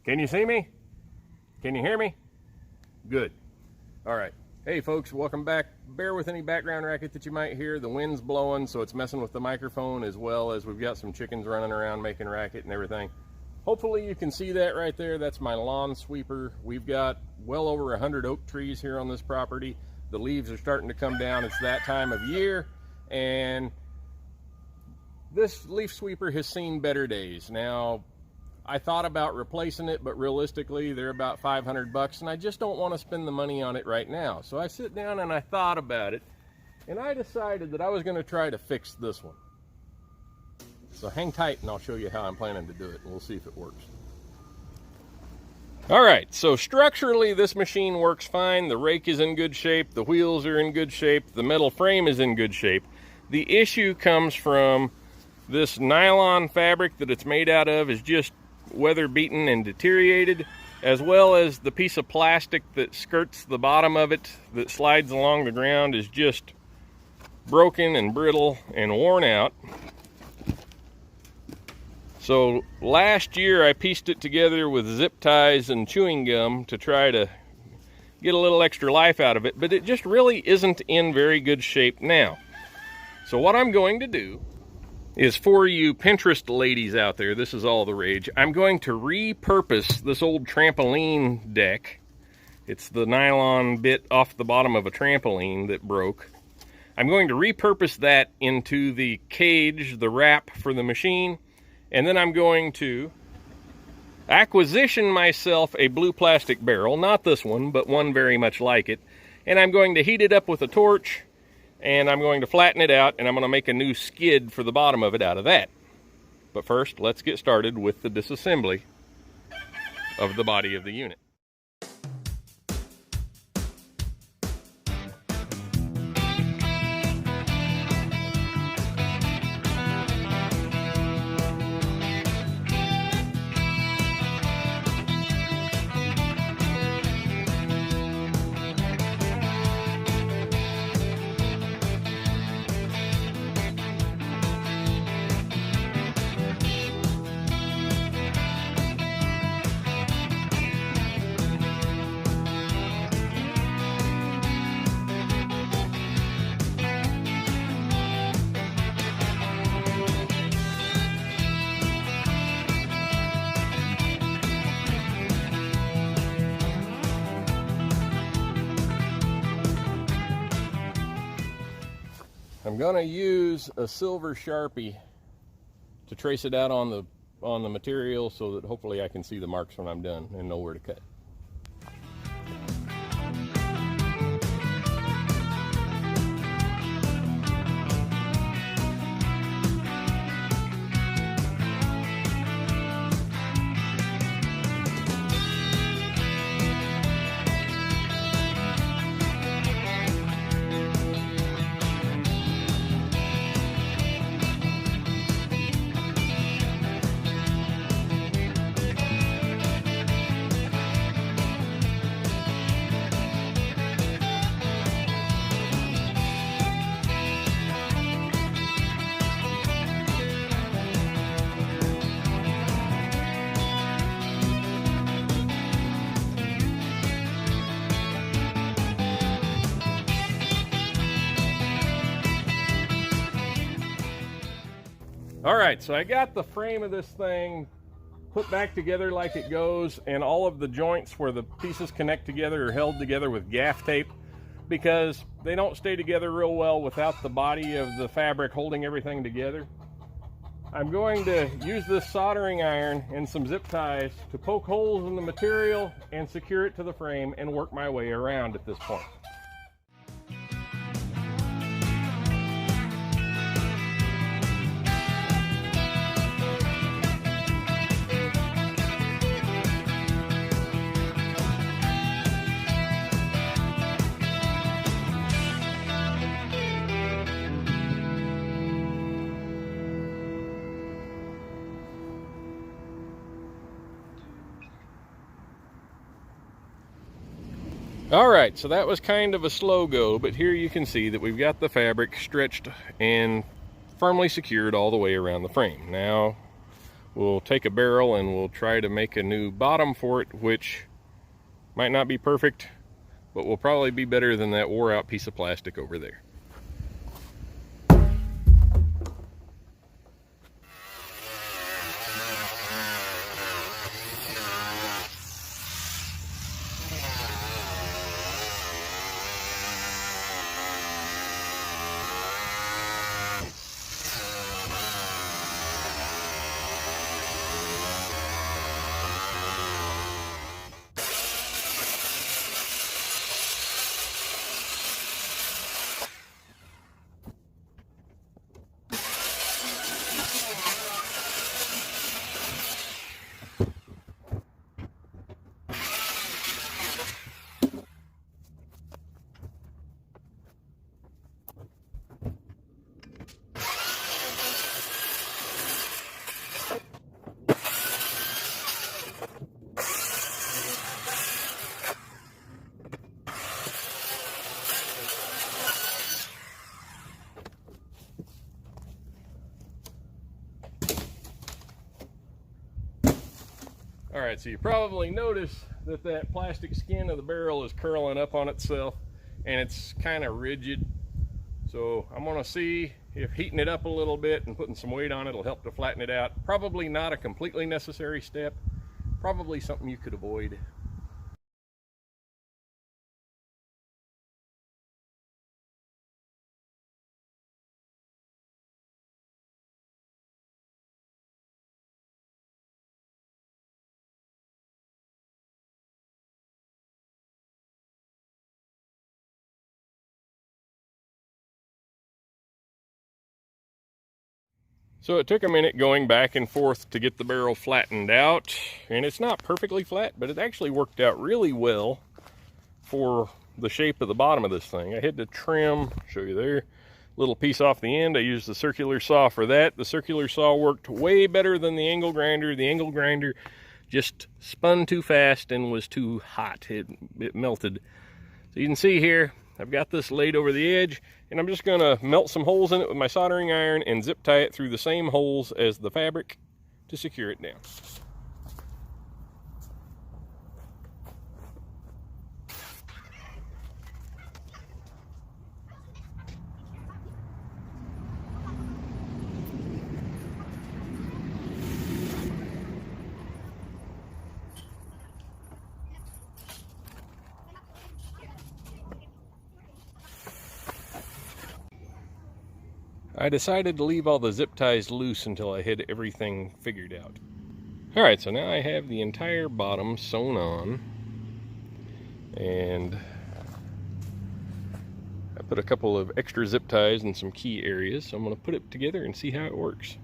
Can you see me? Can you hear me? Good. All right. Hey folks, welcome back. Bear with any background racket that you might hear. The wind's blowing, so it's messing with the microphone, as well as we've got some chickens running around making racket and everything. Hopefully you can see that right there. That's my lawn sweeper. We've got well over 100 oak trees here on this property. The leaves are starting to come down. It's that time of year, and this leaf sweeper has seen better days. Now, I thought about replacing it, but realistically they're about 500 bucks, and I just don't want to spend the money on it right now. So I sit down and I thought about it, and I decided that I was going to try to fix this one. So hang tight and I'll show you how I'm planning to do it, and we'll see if it works. All right, so structurally this machine works fine. The rake is in good shape, the wheels are in good shape, the metal frame is in good shape. The issue comes from this nylon fabric that it's made out of is just weather beaten and deteriorated, as well as the piece of plastic that skirts the bottom of it that slides along the ground is just broken and brittle and worn out. So last year I pieced it together with zip ties and chewing gum to try to get a little extra life out of it, but it just really isn't in very good shape now. So what I'm going to do is, for you Pinterest ladies out there, this is all the rage, I'm going to repurpose this old trampoline deck. It's the nylon bit off the bottom of a trampoline that broke. I'm going to repurpose that into the cage, the wrap for the machine, and then I'm going to acquisition myself a blue plastic barrel, not this one, but one very much like it, and I'm going to heat it up with a torch, and I'm going to flatten it out, and I'm going to make a new skid for the bottom of it out of that. But first, let's get started with the disassembly of the body of the unit. I'm going to use a silver Sharpie to trace it out on the material so that hopefully I can see the marks when I'm done and know where to cut. All right, so I got the frame of this thing put back together like it goes, and all of the joints where the pieces connect together are held together with gaff tape because they don't stay together real well without the body of the fabric holding everything together. I'm going to use this soldering iron and some zip ties to poke holes in the material and secure it to the frame and work my way around at this point. All right, so that was kind of a slow go, but here you can see that we've got the fabric stretched and firmly secured all the way around the frame. Now, we'll take a barrel and we'll try to make a new bottom for it, which might not be perfect, but will probably be better than that wore out piece of plastic over there. All right, so you probably notice that that plastic skin of the barrel is curling up on itself and it's kind of rigid. So I'm gonna see if heating it up a little bit and putting some weight on it will help to flatten it out. Probably not a completely necessary step, probably something you could avoid. So it took a minute going back and forth to get the barrel flattened out, and it's not perfectly flat, but it actually worked out really well for the shape of the bottom of this thing. I had to trim, show you there, little piece off the end. I used the circular saw for that. The circular saw worked way better than the angle grinder. The angle grinder just spun too fast and was too hot. It melted. So you can see here, I've got this laid over the edge, and I'm just gonna melt some holes in it with my soldering iron and zip tie it through the same holes as the fabric to secure it down. I decided to leave all the zip ties loose until I had everything figured out. All right, so now I have the entire bottom sewn on, and I put a couple of extra zip ties in some key areas, so I'm going to put it together and see how it works.